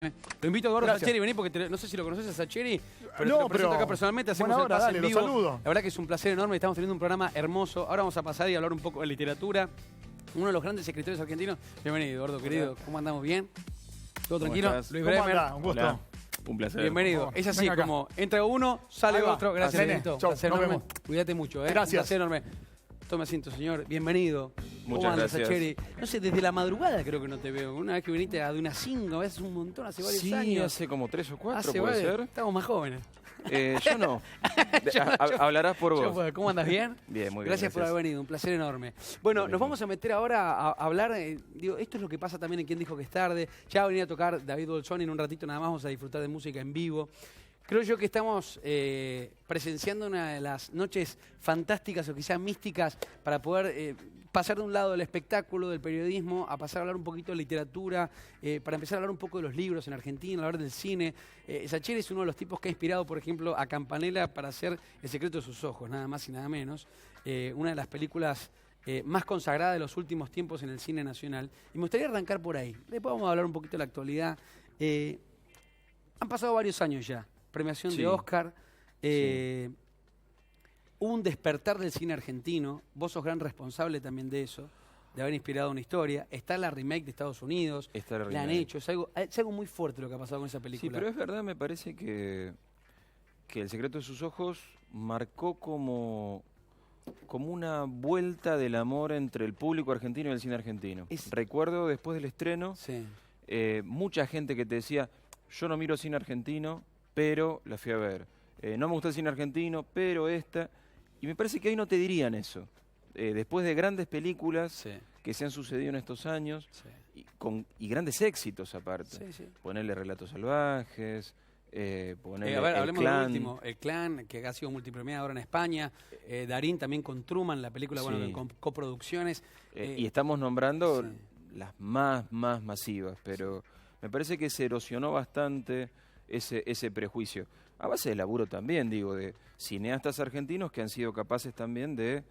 Lo invito a Eduardo Gracias. Sacheri, vení porque no sé si lo conoces a Sacheri, pero No, te lo presento pero acá personalmente, hacemos buena el hora, pase dale, en lo vivo. saludo. La verdad que es un placer enorme, estamos teniendo un programa hermoso. Ahora vamos a pasar y hablar un poco de literatura. Uno de los grandes escritores argentinos. Bienvenido, Eduardo, querido. ¿Cómo andamos? ¿Bien? ¿Todo tranquilo? estás? Luis ¿Cómo Bremer. andás? Un gusto. Hola. Un placer. Bienvenido. Oh, Es así, venga acá. como entra uno, sale Ahí va. otro. Gracias, Nene, Benito. chau, Placer nos enorme. vemos. Cuídate mucho, ¿eh? Gracias. Un placer enorme. Tome asiento, señor. Bienvenido. ¿Cómo Muchas andas, gracias. Sacheri? No sé, desde la madrugada creo que no te veo. Una vez que viniste de unas 5, a veces un montón, hace varios Sí, años. hace como 3 o 4, Hace puede varios- ser. Estamos más jóvenes. Yo no. Hablarás por Yo vos. puedo. ¿Cómo andas? ¿Bien? Bien, muy bien. Gracias por haber venido, un placer enorme. Bueno, Lo nos mismo. vamos a meter ahora a hablar, digo, esto es lo que pasa también en Quien Dijo que es Tarde. Ya va a venir a tocar David Bolsón y en un ratito nada más vamos a disfrutar de música en vivo. Creo yo que estamos presenciando una de las noches fantásticas o quizás místicas para poder pasar de un lado del espectáculo, del periodismo, a pasar a hablar un poquito de literatura, para empezar a hablar un poco de los libros en Argentina, hablar del cine. Sacheri es uno de los tipos que ha inspirado, por ejemplo, a Campanella para hacer El secreto de sus ojos, nada más y nada menos. Una de las películas más consagradas de los últimos tiempos en el cine nacional. Y me gustaría arrancar por ahí. Después vamos a hablar un poquito de la actualidad. Han pasado varios años ya. Premiación de Sí. Oscar. Hubo un despertar del cine argentino. Vos sos gran responsable también de eso, de haber inspirado una historia. Está la remake de Estados Unidos. Está la La han remake. hecho. Es algo muy fuerte lo que ha pasado con esa película. Sí, pero es verdad, me parece que El secreto de sus ojos marcó como una vuelta del amor entre el público argentino y el cine argentino. Recuerdo después del estreno, Sí. mucha gente que te decía, yo no miro cine argentino, pero la fui a ver. No me gusta el cine argentino, pero esta... Y me parece que ahí no te dirían eso. Después de grandes películas Sí. que se han sucedido en estos años, Sí. y grandes éxitos aparte. Sí, sí. Ponerle Relatos Salvajes, ponerle A ver, El hablemos Clan. del último. El Clan, que ha sido multipremiado ahora en España. Darín también con Truman, la película, bueno, Sí. con coproducciones. Y estamos nombrando sí. las más masivas, pero me parece que se erosionó bastante ese prejuicio. A base de laburo también, digo, de cineastas argentinos que han sido capaces también de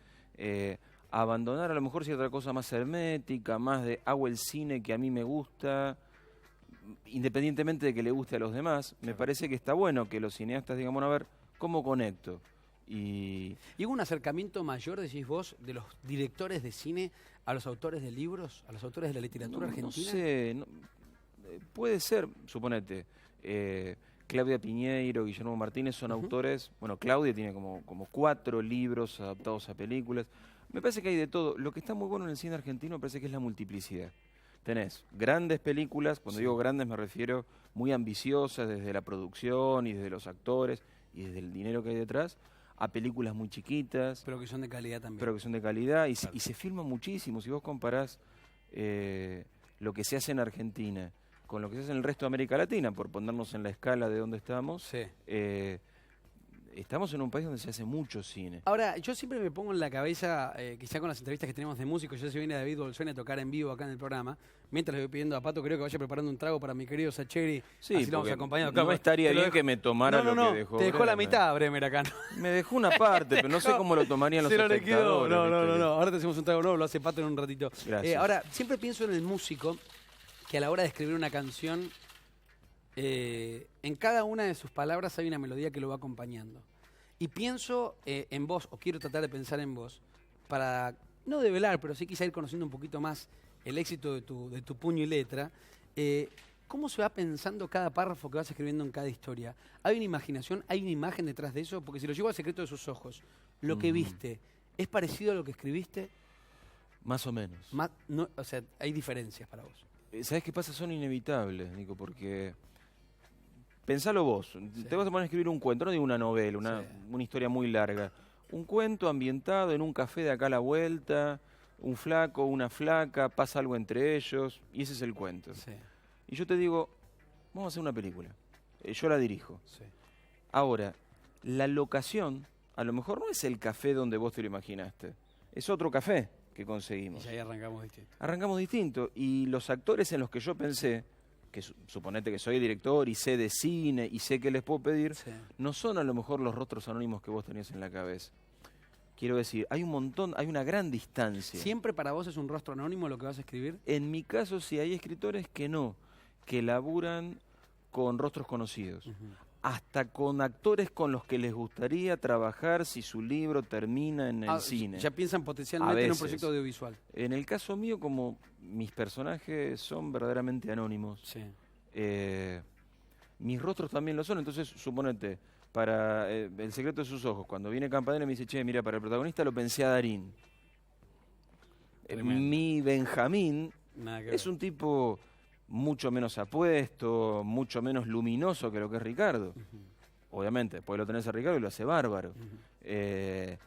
abandonar a lo mejor cierta cosa más hermética, más de hago el cine que a mí me gusta, independientemente de que le guste a los demás. Me parece que está bueno que los cineastas digan, bueno, a ver, ¿cómo conecto? ¿Y hubo un acercamiento mayor, decís vos, de los directores de cine a los autores de libros, a los autores de la literatura argentina? No sé, puede ser, suponete. Claudia Piñeiro, Guillermo Martínez son autores. Bueno, Claudia tiene como 4 libros adaptados a películas. Me parece que hay de todo. Lo que está muy bueno en el cine argentino me parece que es la multiplicidad. Tenés grandes películas, cuando digo grandes me refiero muy ambiciosas desde la producción y desde los actores y desde el dinero que hay detrás, a películas muy chiquitas, Pero que son de calidad también. pero que son de calidad y, Claro. y se filma muchísimo. Si vos comparás lo que se hace en Argentina con lo que se hace en el resto de América Latina, por ponernos en la escala de donde estamos, Sí. estamos en un país donde se hace mucho cine. Ahora, yo siempre me pongo en la cabeza, quizá con las entrevistas que tenemos de músicos, ya se viene David Bolsón a tocar en vivo acá en el programa, mientras le voy pidiendo a Pato, creo que vaya preparando un trago para mi querido Sacheri, Sí, así lo vamos porque acompañando. no Claro, estaría te lo bien dejo- que me tomara no, lo que dejó te dejó la Bremer. mitad, Bremer, acá. ¿No? Me dejó una parte, pero no sé cómo lo tomarían los Se lo liquidó. espectadores. No, ¿viste? ahora te hacemos un trago nuevo, lo hace Pato en un ratito. Gracias. Ahora, siempre pienso en el músico que a la hora de escribir una canción, en cada una de sus palabras hay una melodía que lo va acompañando. Y pienso en vos, o quiero tratar de pensar en vos, para no develar, pero sí quizá ir conociendo un poquito más el éxito de tu puño y letra. ¿Cómo se va pensando cada párrafo que vas escribiendo en cada historia? ¿Hay una imaginación, hay una imagen detrás de eso? Porque si lo llevo al secreto de sus ojos, lo que viste, ¿es parecido a lo que escribiste? Más o menos. O sea, hay diferencias para vos. ¿Sabés qué pasa? Son inevitables, Nico, porque... Pensalo vos, te vas a poner a escribir un cuento, no digo una novela, una historia muy larga. Un cuento ambientado en un café de acá a la vuelta, un flaco, una flaca, pasa algo entre ellos, y ese es el cuento. Sí, Y yo te digo, vamos a hacer una película. Yo la dirijo. sí. Ahora, la locación, a lo mejor no es el café donde vos te lo imaginaste, es otro café que Y conseguimos. ya ahí arrancamos distinto. Arrancamos distinto, y los actores en los que yo pensé, que suponete que soy director y sé de cine y sé qué les puedo pedir, Sí. no son a lo mejor los rostros anónimos que vos tenías en la cabeza. Quiero decir, hay una gran distancia. ¿Siempre para vos es un rostro anónimo lo que vas a escribir? En mi caso sí hay escritores que no, que laburan con rostros conocidos, Ujú. hasta con actores con los que les gustaría trabajar si su libro termina en el cine. Ya piensan A potencialmente en un veces. proyecto audiovisual. En el caso mío, como mis personajes son verdaderamente anónimos, Sí. mis rostros también lo son, entonces suponete, para El secreto de sus ojos, cuando viene Campanella me dice, che, mira, para el protagonista lo pensé a Darín. Tremendo. Mi Benjamín Nada que es ver. un tipo mucho menos apuesto, mucho menos luminoso que lo que es Ricardo. Ujú. Obviamente, después lo tenés a Ricardo y lo hace bárbaro. Ujú.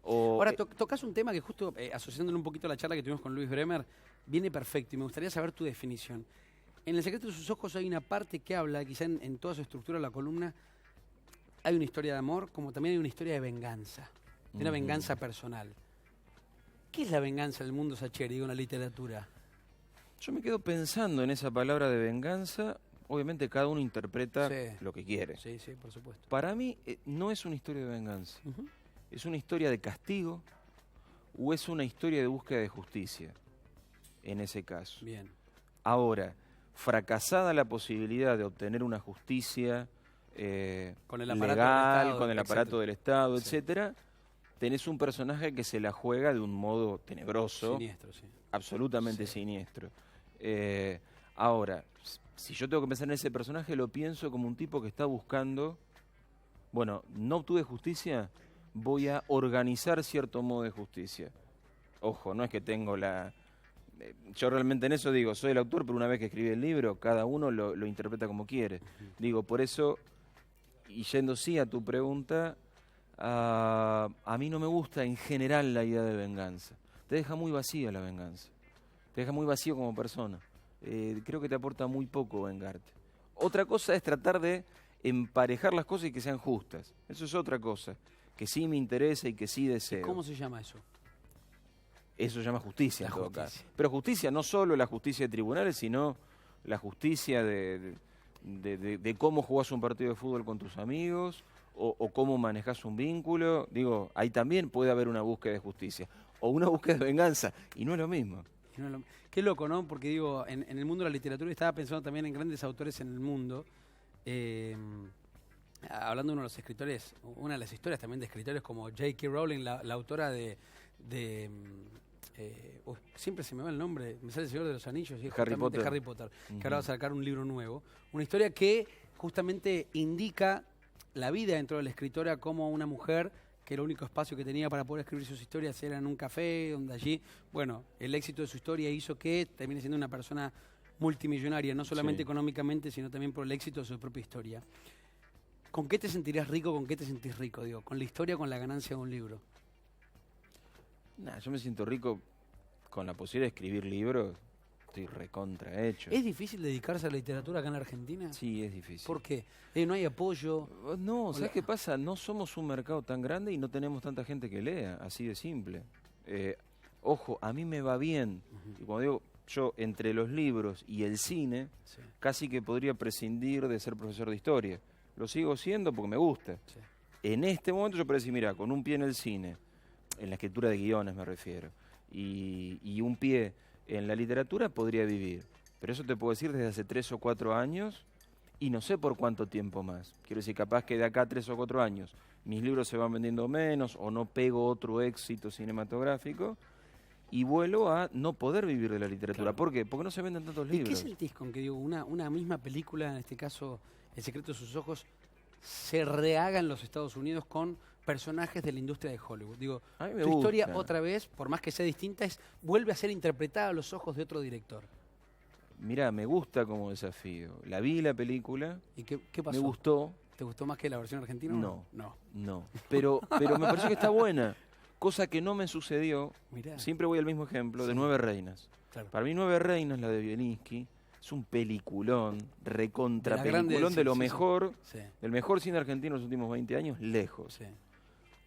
O, Tocas un tema que justo, asociándolo un poquito a la charla que tuvimos con Luis Bremer, viene perfecto y me gustaría saber tu definición. En El secreto de sus ojos hay una parte que habla, quizá en toda su estructura de la columna, hay una historia de amor, como también hay una historia de venganza, de una Ujú. venganza personal. ¿Qué es la venganza del mundo Sacheri, digo, en la literatura? Yo me quedo pensando en esa palabra de venganza. Obviamente cada uno interpreta Sí. lo que quiere. Sí, sí, por supuesto. Para mí no es una historia de venganza. Ujú. ¿Es una historia de castigo o es una historia de búsqueda de justicia? En ese caso. Bien. Ahora, fracasada la posibilidad de obtener una justicia Con el aparato del legal, Estado, con el aparato etcétera. del Estado, Sí. etcétera, tenés un personaje que se la juega de un modo tenebroso, Siniestro, sí. absolutamente Sí. siniestro. Ahora, si yo tengo que pensar en ese personaje, lo pienso como un tipo que está buscando, bueno, no obtuve justicia, voy a organizar cierto modo de justicia. Ojo, no es que tengo yo realmente en eso digo, soy el autor, pero una vez que escribí el libro, cada uno lo interpreta como quiere. Digo, por eso, y yendo sí a tu pregunta, a mí no me gusta en general la idea de venganza. Te deja muy vacía la venganza. Te deja muy vacío como persona. Creo que te aporta muy poco vengarte. Otra cosa es tratar de emparejar las cosas y que sean justas. Eso es otra cosa, que sí me interesa y que sí deseo. ¿Cómo se llama eso? Eso se llama justicia La en todo justicia. caso. Pero justicia no solo la justicia de tribunales, sino la justicia de cómo jugás un partido de fútbol con tus amigos o cómo manejás un vínculo. Digo, ahí también puede haber una búsqueda de justicia o una búsqueda de venganza y no es lo mismo. Y no lo- Qué loco, ¿no? Porque digo, en el mundo de la literatura, estaba pensando también en grandes autores en el mundo. Hablando de uno de los escritores, una de las historias también de escritores como J.K. Rowling, la autora siempre se me va el nombre, me sale El Señor de los Anillos, y es Harry justamente Potter. Harry Potter, que Ujú. ahora va a sacar un libro nuevo. Una historia que justamente indica la vida dentro de la escritora como una mujer que el único espacio que tenía para poder escribir sus historias era en un café, donde allí, bueno, el éxito de su historia hizo que termine siendo una persona multimillonaria, no solamente Sí. económicamente, sino también por el éxito de su propia historia. ¿Con qué te sentirías rico, con qué te sentís rico? Digo, ¿con la historia o con la ganancia de un libro? Nah, yo me siento rico con la posibilidad de escribir libros. Estoy recontra hecho. ¿Es difícil dedicarse a la literatura acá en Argentina? Sí, es difícil. ¿Por qué? No hay apoyo. No, ¿sabes Hola. qué pasa? No somos un mercado tan grande y no tenemos tanta gente que lea, así de simple. Ojo, a mí me va bien. Y cuando digo yo, entre los libros y el cine, Sí, casi que podría prescindir de ser profesor de historia. Lo sigo siendo porque me gusta. sí. En este momento yo puedo decir, mira, con un pie en el cine, en la escritura de guiones me refiero, y un pie en la literatura podría vivir. Pero eso te puedo decir desde hace 3 o 4 años y no sé por cuánto tiempo más. Quiero decir, capaz que de acá a 3 o 4 años mis libros se van vendiendo menos o no pego otro éxito cinematográfico y vuelvo a no poder vivir de la literatura. Claro. ¿Por qué? Porque no se venden tantos ¿Y qué libros. sentís con que digo, una misma película, en este caso El secreto de sus ojos, se rehaga en los Estados Unidos con personajes de la industria de Hollywood? Digo, A mí me tu historia gusta. otra vez, por más que sea distinta, vuelve a ser interpretada a los ojos de otro director. Mirá, me gusta como desafío. La vi la película, ¿Y qué pasó? me gustó. ¿Te gustó más que la versión argentina? o No. No. No, pero me pareció que está buena. Cosa que no me sucedió, Mirá. siempre voy al mismo ejemplo, de Sí. 9 reinas. Claro. Para mí 9 reinas, la de Bielinski, es un peliculón, recontra De la grande- peliculón sí, de lo sí, sí. mejor, Sí, del mejor cine argentino en los últimos 20 años, lejos. sí.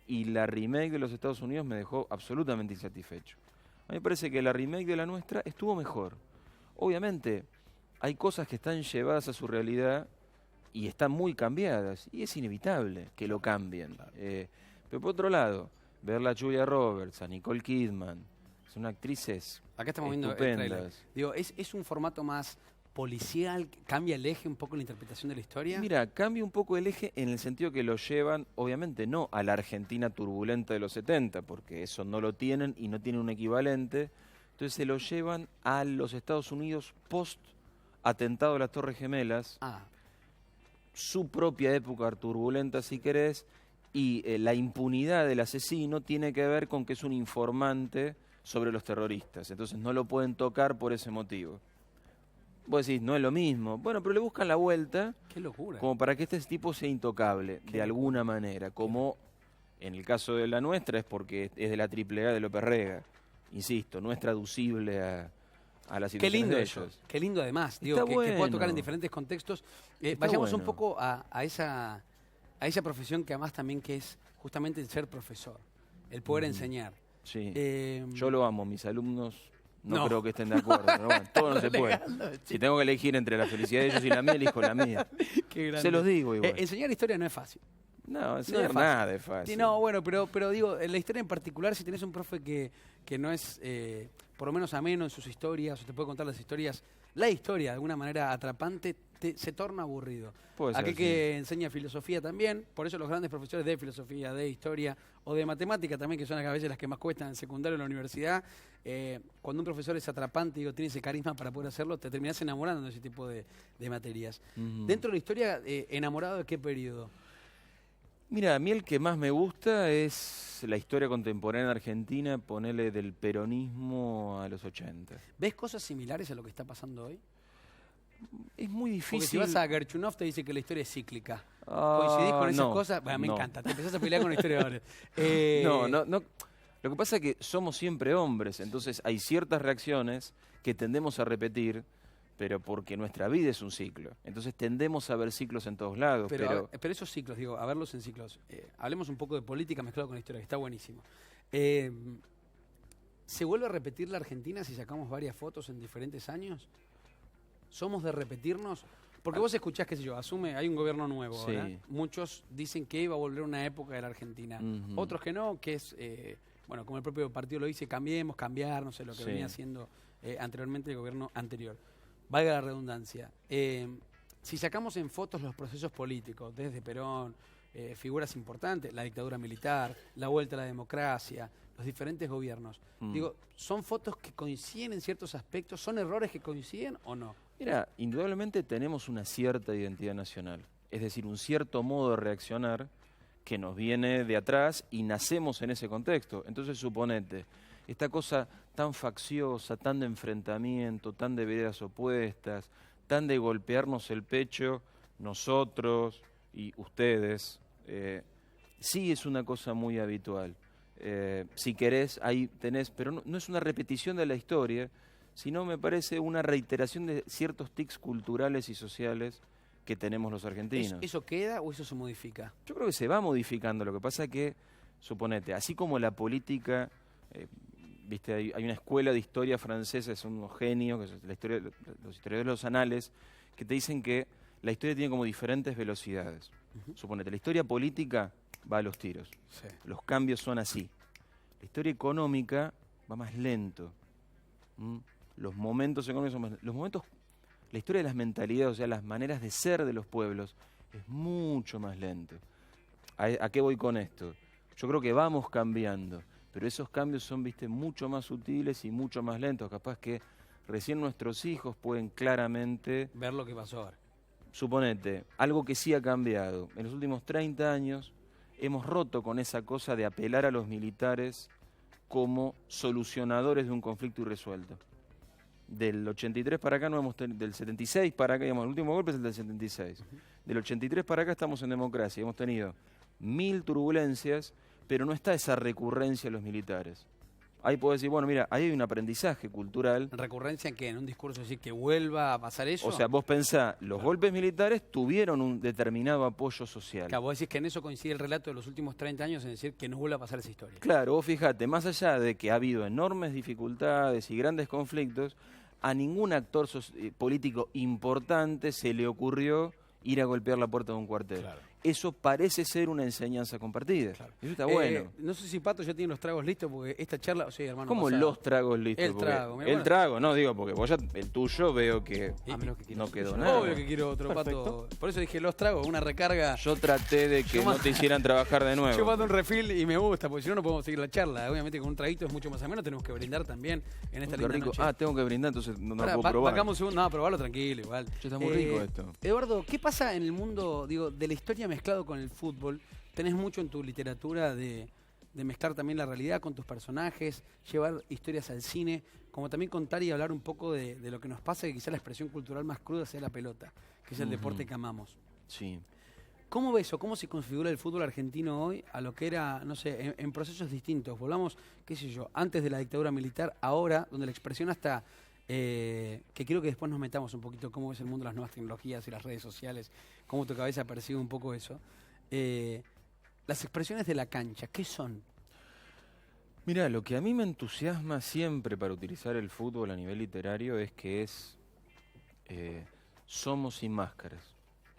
Y la remake de los Estados Unidos me dejó absolutamente insatisfecho. A mí me parece que la remake de la nuestra estuvo mejor. Obviamente, hay cosas que están llevadas a su realidad y están muy cambiadas, y es inevitable que lo cambien. Pero por otro lado, verla a Julia Roberts, a Nicole Kidman, son actrices Acá estamos viendo el tráiler. estupendas. Digo, es un formato más policial? ¿Cambia el eje un poco la interpretación de la historia? Mira, cambia un poco el eje en el sentido que lo llevan, obviamente no a la Argentina turbulenta de los 70, porque eso no lo tienen y no tienen un equivalente. Entonces se lo llevan a los Estados Unidos post atentado a las Torres Gemelas, su propia época turbulenta si querés, y la impunidad del asesino tiene que ver con que es un informante sobre los terroristas. Entonces no lo pueden tocar por ese motivo. Vos decís, no es lo mismo. Bueno, pero le buscan la vuelta. ¡Qué locura! Como para que este tipo sea intocable, de alguna manera. Como en el caso de la nuestra es porque es de la AAA de López Rega. Insisto, no es traducible a la situación Qué lindo de eso. ellos. Qué lindo además. Digo, Está que pueda tocar bueno. en diferentes contextos. Está Vayamos un bueno. poco a esa profesión que además también que es justamente el ser profesor. El poder enseñar. Sí. Eh, Yo lo amo, mis alumnos no, No. creo que estén de acuerdo, pero bueno, todo no se puede. Si tengo que elegir entre la felicidad de ellos y la mía, elijo la mía. Qué grande. Se los digo igual. Enseñar historia no es fácil. No, es enseñar fácil. nada es fácil. Sí, no, bueno, pero digo, en la historia en particular, si tenés un profe que no es por lo menos ameno en sus historias, o te puede contar las historias, la historia de alguna manera atrapante, se torna aburrido. Puede ser, Aquel sí. que enseña filosofía también, por eso los grandes profesores de filosofía, de historia o de matemática también, que son a veces las que más cuestan en el secundario en la universidad, cuando un profesor es atrapante, digo, tiene ese carisma para poder hacerlo, te terminás enamorando de ese tipo de materias. Dentro de la historia, ¿enamorado de qué periodo? Mira, a mí el que más me gusta es la historia contemporánea argentina, ponele del peronismo a los 80. ¿Ves cosas similares a lo que está pasando hoy? Es muy difícil. Porque si vas a Gerchunov te dice que la historia es cíclica. ¿Coincidís con esas no, cosas? Bueno, me no. encanta, te empezás a pelear con historiadores. No. Lo que pasa es que somos siempre hombres, entonces hay ciertas reacciones que tendemos a repetir, pero porque nuestra vida es un ciclo. Entonces tendemos a ver ciclos en todos lados. Pero esos ciclos, digo, a verlos en ciclos. Hablemos un poco de política mezclado con historia, que está buenísimo. ¿Se vuelve a repetir la Argentina si sacamos varias fotos en diferentes años? ¿Somos de repetirnos? Porque vos escuchás, qué sé yo, hay un gobierno nuevo Sí. ahora. Muchos dicen que iba a volver una época de la Argentina. Otros que no, que es, bueno, como el propio partido lo dice, cambiar, no sé, lo que Sí. venía haciendo anteriormente el gobierno anterior. Valga la redundancia. Si sacamos en fotos los procesos políticos, desde Perón, figuras importantes, la dictadura militar, la vuelta a la democracia, los diferentes gobiernos, digo, ¿son fotos que coinciden en ciertos aspectos? ¿Son errores que coinciden o no? Mira, indudablemente tenemos una cierta identidad nacional, es decir, un cierto modo de reaccionar que nos viene de atrás y nacemos en ese contexto. Entonces, suponete, esta cosa tan facciosa, tan de enfrentamiento, tan de veredas opuestas, tan de golpearnos el pecho, nosotros y ustedes, sí es una cosa muy habitual. Si querés, ahí tenés, pero no es una repetición de la historia, sino me parece una reiteración de ciertos tics culturales y sociales que tenemos los argentinos. ¿Eso queda o eso se modifica? Yo creo que se va modificando, lo que pasa es que, suponete, así como la política, viste, hay una escuela de historia francesa, son unos genios, que es la historia, los historiadores de los anales, que te dicen que la historia tiene como diferentes velocidades. Suponete, la historia política va a los tiros, Sí. los cambios son así. La historia económica va más lento. Los momentos económicos son más lentos. La historia de las mentalidades, o sea, las maneras de ser de los pueblos, es mucho más lento. ¿A qué voy con esto? Yo creo que vamos cambiando, pero esos cambios son, viste, mucho más sutiles y mucho más lentos. Capaz que recién nuestros hijos pueden claramente, Ver lo que pasó ahora. suponete, algo que sí ha cambiado. En los últimos 30 años hemos roto con esa cosa de apelar a los militares como solucionadores de un conflicto irresuelto. Del 83 para acá no hemos tenido, del 76 para acá, digamos, el último golpe es el del 76. Del 83 para acá estamos en democracia, hemos tenido 1000 turbulencias, pero no está esa recurrencia de los militares. Ahí puedo decir, bueno, mira, ahí hay un aprendizaje cultural. ¿Recurrencia en qué? ¿En un discurso decir que vuelva a pasar eso? O sea, vos pensá, los golpes militares tuvieron un determinado apoyo social. Claro, vos decís que en eso coincide el relato de los últimos 30 años en decir que no vuelva a pasar esa historia. Claro, vos fíjate, más allá de que ha habido enormes dificultades y grandes conflictos, a ningún actor político importante se le ocurrió ir a golpear la puerta de un cuartel. Claro. eso parece ser una enseñanza compartida. Claro. Eso está bueno. No sé si Pato ya tiene los tragos listos, porque esta charla... Sí, hermano. ¿Cómo los tragos listos? El trago. El trago, no, digo, porque vos ya, el tuyo veo que no quedó nada. Obvio que quiero otro, Pato. Por eso dije los tragos, una recarga. Yo traté de que no te hicieran trabajar de nuevo. Yo mando un refill y me gusta, porque si no, no podemos seguir la charla. Obviamente con un traguito es mucho más ameno, tenemos que brindar también en esta linda noche. Tengo que brindar, entonces no puedo probar. Bajamos un segundo. No, probalo tranquilo, igual. Está muy rico esto. Eduardo, ¿qué pasa en el mundo, digo, de la historia mezclado con el fútbol? Tenés mucho en tu literatura de mezclar también la realidad con tus personajes, llevar historias al cine, como también contar y hablar un poco de lo que nos pasa, que quizá la expresión cultural más cruda sea la pelota, que es el deporte que amamos. Sí. ¿Cómo ves o cómo se configura el fútbol argentino hoy a lo que era, no sé, en procesos distintos? Volvamos, qué sé yo, antes de la dictadura militar, ahora, donde la expresión hasta, que quiero que después nos metamos un poquito cómo es el mundo de las nuevas tecnologías y las redes sociales, cómo tu cabeza percibe un poco eso. Las expresiones de la cancha, ¿qué son? Mira, lo que a mí me entusiasma siempre para utilizar el fútbol a nivel literario es que somos sin máscaras.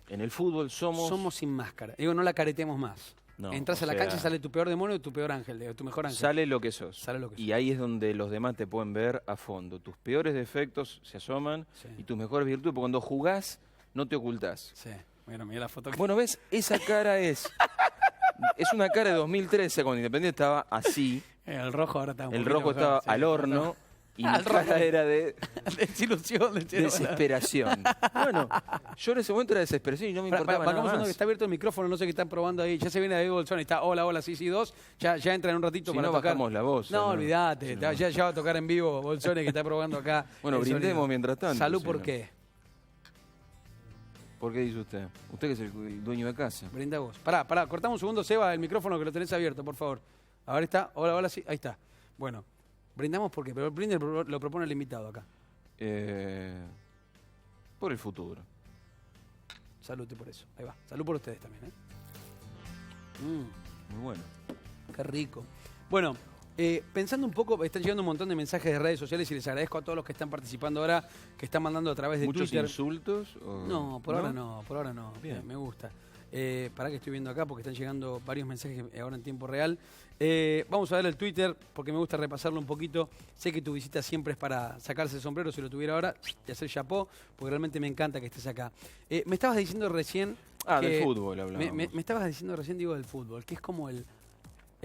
En el fútbol somos sin máscara. Digo, no la caretemos más. No, entras a la cancha y sale tu peor demonio y tu peor ángel, tu mejor ángel. Sale lo que sos. Sale lo que sos. Y ahí es donde los demás te pueden ver a fondo. Tus peores defectos se asoman y tus mejores virtudes, porque cuando jugás no te ocultás. Sí. Bueno, mira la foto. Bueno, ¿ves? Esa cara es una cara de 2013, cuando Independiente estaba así. El rojo ahora está un El poquito rojo mejor, estaba sí, al horno. no. Y mi cara era de desilusión, desesperación. Bueno, yo en ese momento era desesperación y no me importaba nada más. Que está abierto el micrófono, no sé qué están probando ahí. Ya se viene David Bolsón y está hola, sí, 2. Ya entra en un ratito Si para no tocar. bajamos la voz. No, olvídate. No. Ya va a tocar en vivo Bolsón que está probando acá. Bueno, brindemos mientras tanto. ¿Salud por qué? ¿Por qué dice usted? Usted que es el dueño de casa. Brinda vos. Pará, cortamos un segundo, Seba, el micrófono que lo tenés abierto, por favor. A ver, está. Hola, sí, ahí está. Bueno. Brindamos porque, pero el brinde lo propone el invitado acá. Por el futuro. Salud por eso. Ahí va. Salud por ustedes también, Muy bueno. Qué rico. Bueno, pensando un poco, están llegando un montón de mensajes de redes sociales y les agradezco a todos los que están participando ahora, que están mandando a través de ¿Muchos Twitter. insultos? No, por ahora no. Bien. Me gusta. Pará que estoy viendo acá porque están llegando varios mensajes ahora en tiempo real. Vamos a ver el Twitter porque me gusta repasarlo un poquito. Sé que tu visita siempre es para sacarse el sombrero, si lo tuviera ahora, y hacer chapó, porque realmente me encanta que estés acá. Me estabas diciendo recién... del fútbol hablamos. Me estabas diciendo recién, digo, del fútbol, que es como el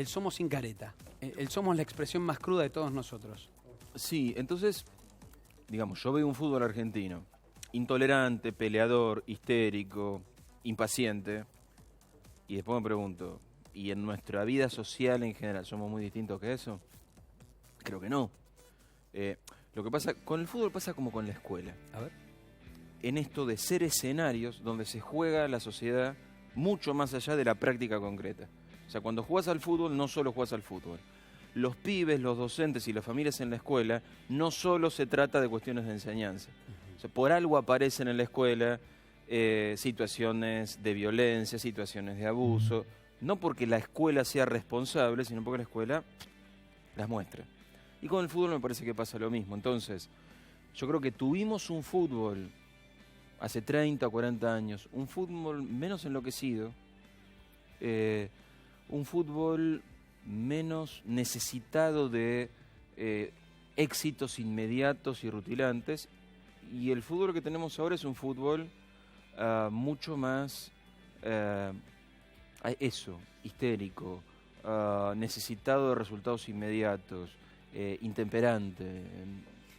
somos sin careta. El somos la expresión más cruda de todos nosotros. Sí, entonces, digamos, yo veo un fútbol argentino intolerante, peleador, histérico, impaciente, y después me pregunto, ¿y en nuestra vida social en general somos muy distintos que eso? Creo que no. Lo que pasa con el fútbol pasa como con la escuela. A ver. En esto de ser escenarios donde se juega la sociedad mucho más allá de la práctica concreta. O sea, cuando jugás al fútbol, no solo jugás al fútbol. Los pibes, los docentes y las familias en la escuela, no solo se trata de cuestiones de enseñanza. O sea, por algo aparecen en la escuela situaciones de violencia, situaciones de abuso, no porque la escuela sea responsable, sino porque la escuela las muestra. Y con el fútbol me parece que pasa lo mismo. Entonces, yo creo que tuvimos un fútbol hace 30 o 40 años, un fútbol menos enloquecido, un fútbol menos necesitado de éxitos inmediatos y rutilantes, y el fútbol que tenemos ahora es un fútbol mucho más histérico, necesitado de resultados inmediatos, intemperante.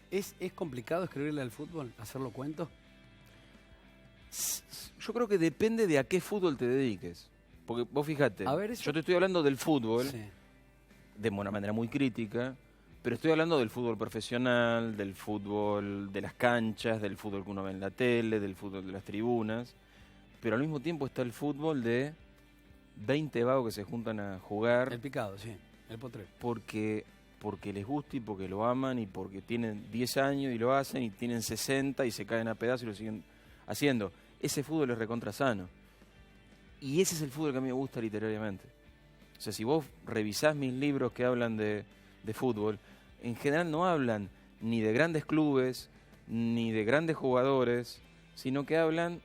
¿Es complicado escribirle al fútbol, hacerlo cuento? Yo creo que depende de a qué fútbol te dediques. Porque vos fíjate, yo te estoy hablando del fútbol de una manera muy crítica, pero estoy hablando del fútbol profesional, del fútbol de las canchas, del fútbol que uno ve en la tele, del fútbol de las tribunas, pero al mismo tiempo está el fútbol de 20 vagos que se juntan a jugar. El picado, sí, el potrero. Porque les gusta y porque lo aman y porque tienen 10 años y lo hacen y tienen 60 y se caen a pedazos y lo siguen haciendo. Ese fútbol es recontra sano. Y ese es el fútbol que a mí me gusta literariamente. O sea, si vos revisás mis libros que hablan de fútbol, en general no hablan ni de grandes clubes, ni de grandes jugadores, sino que hablan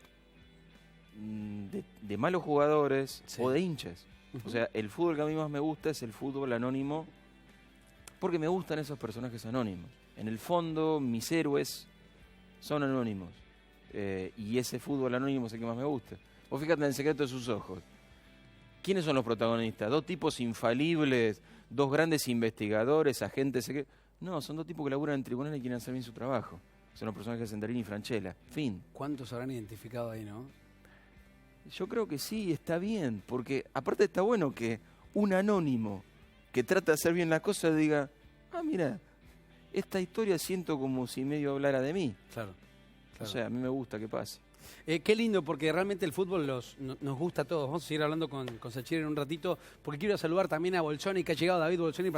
de malos jugadores Sí. o de hinchas. O sea, el fútbol que a mí más me gusta es el fútbol anónimo porque me gustan esos personajes anónimos. En el fondo, mis héroes son anónimos. Y ese fútbol anónimo es el que más me gusta. Vos fíjate en El secreto de sus ojos. ¿Quiénes son los protagonistas? Dos tipos infalibles, dos grandes investigadores, agentes secretos. No, son dos tipos que laburan en tribunales y quieren hacer bien su trabajo. Son los personajes de Senderini y Franchella. Fin. ¿Cuántos habrán identificado ahí, no? Yo creo que sí, está bien, porque aparte está bueno que un anónimo que trata de hacer bien las cosas diga, mira, esta historia siento como si medio hablara de mí. Claro. O sea, a mí me gusta que pase. Qué lindo, porque realmente el fútbol nos gusta a todos. Vamos a seguir hablando con Sachir en un ratito, porque quiero saludar también a Bolsoni, que ha llegado David Bolsoni para